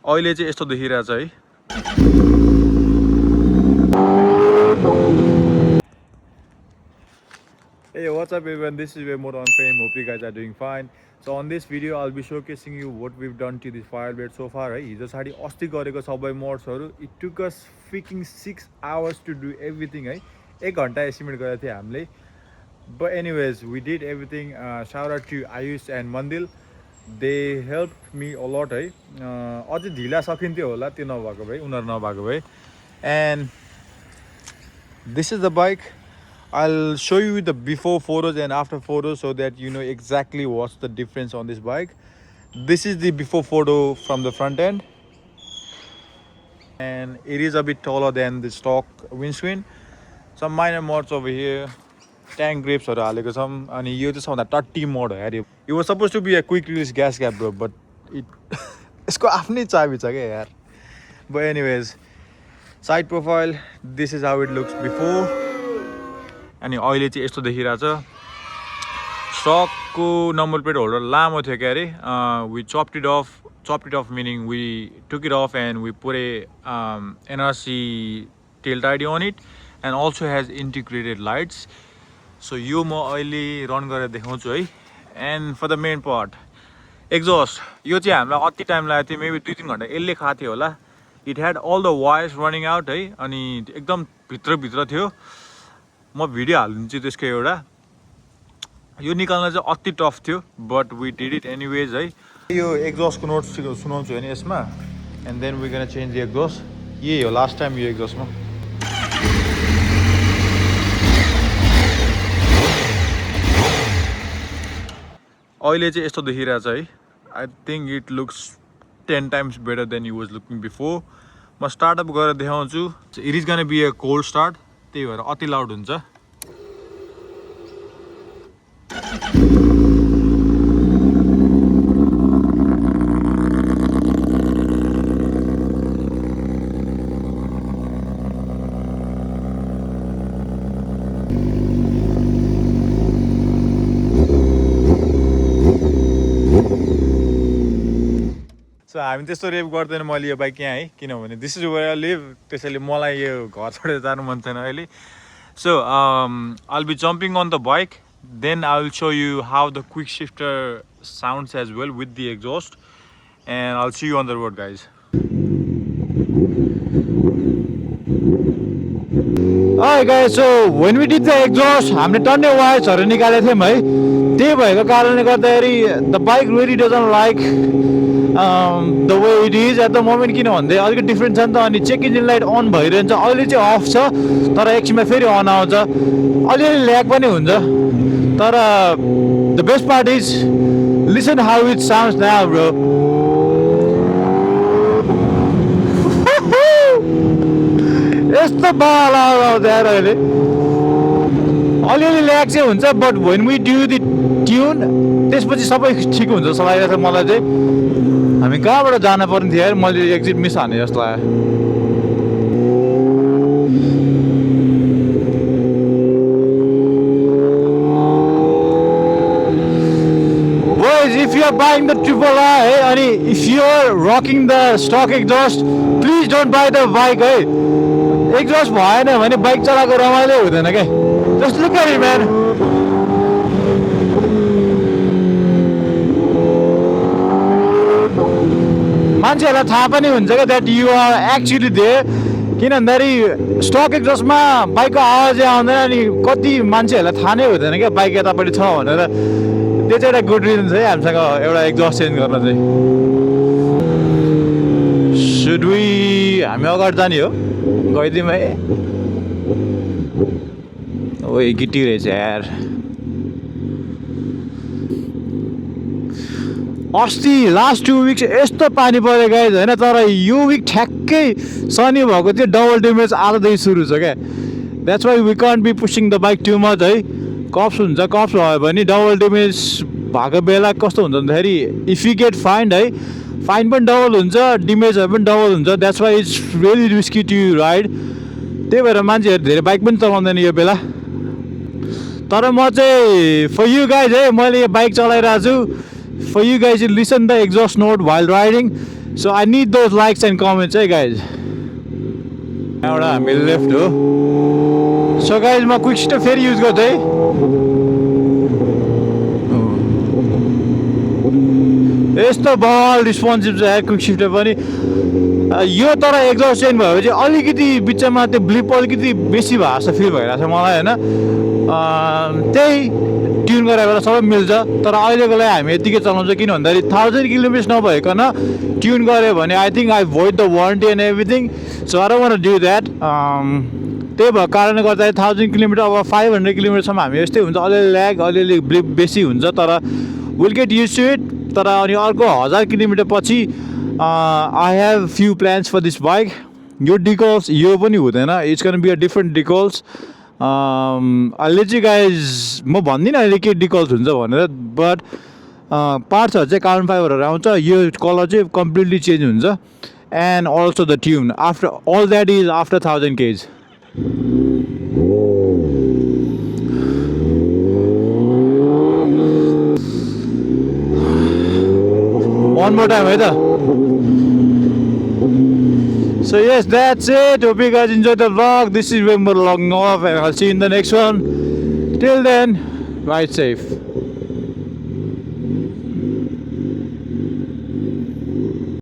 अहिले चाहिँ यस्तो देखिरहेछ है। Hey, what's up everyone, this is Waymo on Fame, hope you guys are doing fine. So on this video I'll be showcasing you what we've done to this Firebird so far है। हिजो साडी अस्ति गरेको सबै मोड्सहरु, it took us freaking 6 hours to do everything है। 1 घण्टा estimate गरेको थियो हामीले। But anyways, we did everything. Shout out to Ayush and Mandil. They helped me a lot है। अझै ढिला सकिन्थ्यो होला त्यो नभएको भए, उनीहरु नभएको भए। And this is the bike. I'll show you the before photos and after photos so that you know exactly what's the difference on this bike. This is the before photo from the front end, and it is a bit taller than the stock windscreen. Some minor mods over here, tank grips or haleko chham, ani yo chai sabhanda tatti mod ho yaar. It was supposed to be a quick release gas cap bro, but it यसको आफ्नै चाबी छ के यार. But anyways, side profile, this is how it looks before. अनि अहिले चाहिँ यस्तो देखिरहेछ। स्टकको नम्बर प्लेट होल्डर लामो थियो के अरे। We chopped it off meaning we took it off and we put a NRC tail tidy on it, and also has integrated lights. So यो म अहिले रन गरेर देखाउँछु है। And for the main part, exhaust, यो चाहिँ हामीलाई अति टाइम लाग्यो थियो, मेबी 2-3 घण्टा यसले खाएको थियो होला। It had all the wires running out है, अनि एकदम भित्र थियो। म भिडियो हालिदिन्छु त्यसको एउटा। यो निकाल्न चाहिँ अति टफ थियो, but we did it anyways है। यो एक्जॉस्टको नोट सुनाउँछु हैन यसमा, and then we gonna change the exhaust. यही हो लास्ट टाइम यो एक्जॉस्टमा। अहिले चाहिँ यस्तो देखिरहेछ है। I think it looks 10 times better than it was looking before. म स्टार्टअप गरेर देखाउँछु। It is gonna be a cold start, त्यही भएर अति लाउड हुन्छ। सो हामी त्यस्तो रेप गर्दैन मैले यो बाइक यहाँ है, किनभने this is where I live, त्यसैले मलाई यो घर छोडेर जानु मन छैन अहिले। So I'll be jumping on the bike, then I'll show you how the quick shifter sounds as well with the exhaust, and I'll see you on the road guys. Alright guys, so when we did the exhaust, हामीले टन्ने वायर्सहरु निकालेको थियौं है। त्यही भएको कारणले गर्दाखेरि the bike really doesn't like the way it is at the moment, किन भन्दै अलिकति डिफरेन्ट छ नि त। अनि चेक इन्जिन लाइट अन भइरहन्छ, अहिले चाहिँ अफ छ, तर एकछिनमा फेरि अन आउँछ। अलिअलि ल्याग पनि हुन्छ, तर the best part is listen how it sounds now bro. यस्तो बाल आउँछ यार अहिले। अलिअलि ल्याग चाहिँ हुन्छ, but when we do the tune त्यसपछि सबै ठिक हुन्छ जस्तो लागिरहेको छ मलाई चाहिँ। हामी कहाँबाट जान पर्ने थियो यार, मैले एक्जिट मिस हाने जस्तो लाग्यो। Boys, if you are buying the RRR है, अनि if you are rocking the stock exhaust, please don't buy the bike है। एक्जॉस्ट भएन भने बाइक चलाएको रमाइलो हुँदैन के। Just look at it man. मान्छेहरुलाई थाहा पनि हुन्छ के that you are actually there, किन भन्दाखेरि स्टक एक्जस्टमा बाइकको आवाजै आउँदैन, अनि कति मान्छेहरुलाई थाहा नै हुँदैन के बाइक यतापट्टि छ भनेर। त्यो चाहिँ एउटा गुड रिजन छ है हामीसँग एउटा एक्जस्ट चेन्ज गर्न चाहिँ। Should we हामी अगाडि जाने हो, गइदिउँ है। ओइ गिटी रहेछ यार। अस्ति लास्ट 2 weeks यस्तो पानी पऱ्यो गाइज हैन, तर यो विक ठ्याक्कै सनी भएको थियो, डबल ड्यामेज आजदेखि सुरु छ क्या। That's why we can't be pushing the bike too much है। कप्स हुन्छ, कप्स भयो भने डबल ड्यामेज भएको बेला कस्तो हुन्छ भन्दाखेरि इफ यु गेट फाइन्ड है, फाइन पनि डबल हुन्छ, ड्यामेजहरू पनि डबल हुन्छ। That's why it's really risky to ride. त्यही भएर मान्छेहरू धेरै बाइक पनि चलाउँदैन यो बेला। तर म चाहिँ फर यु गाइज है, मैले यो बाइक चलाइरहेको छु। For you guys to listen the exhaust note while riding, So I need those likes and comments, hey guys. यहाँबाट हामी लेफ्ट हो. So guys, म क्विक स्टेप फेरि युज गर्दै. यस्तो बल रिस्पोन्सिभ छ यार क्विक शिफ्टले पनि. यो तर एक्जस्ट चेन्ज भयो चाहिँ अलिकति बिचमा त्यो ब्लिप अलिकति बेसी भएको जस्तो फिल भइरहेको छ मलाई होइन. त्यही ट्युन गरेर बेला सबै मिल्छ तर अहिलेको लागि हामी यतिकै चलाउँछ किन भन्दाखेरि 1000 किलोमिटर्स नभइकन ट्युन गऱ्यो भने I think I void the warranty and everything. So I don't want to do that. त्यही भएको कारणले गर्दाखेरि 1000 किलोमिटर अब 500 किलोमिटरसम्म हामी यस्तै हुन्छ. अलिअलि ल्याग अलिअलि ब्लिप बेसी हुन्छ तर will get use to it. तर अनि अर्को 1000 किलोमिटर पछि I have few plans for this bike. यो डिकल्स यो पनि हुँदैन. It's can be a different decals. अहिले चाहिँ गाइज म भन्दिनँ अहिले के डिकल्स हुन्छ भनेर बट पार्ट्सहरू चाहिँ कार्बन फाइबरहरू आउँछ. यो कलर चाहिँ कम्प्लिटली चेन्ज हुन्छ and also the tune after all that is after 1000 kg. One more time, right? So yes, that's it. Hope you guys enjoyed the vlog. This is Wimber logging off and I'll see you in the next one. Till then, ride safe.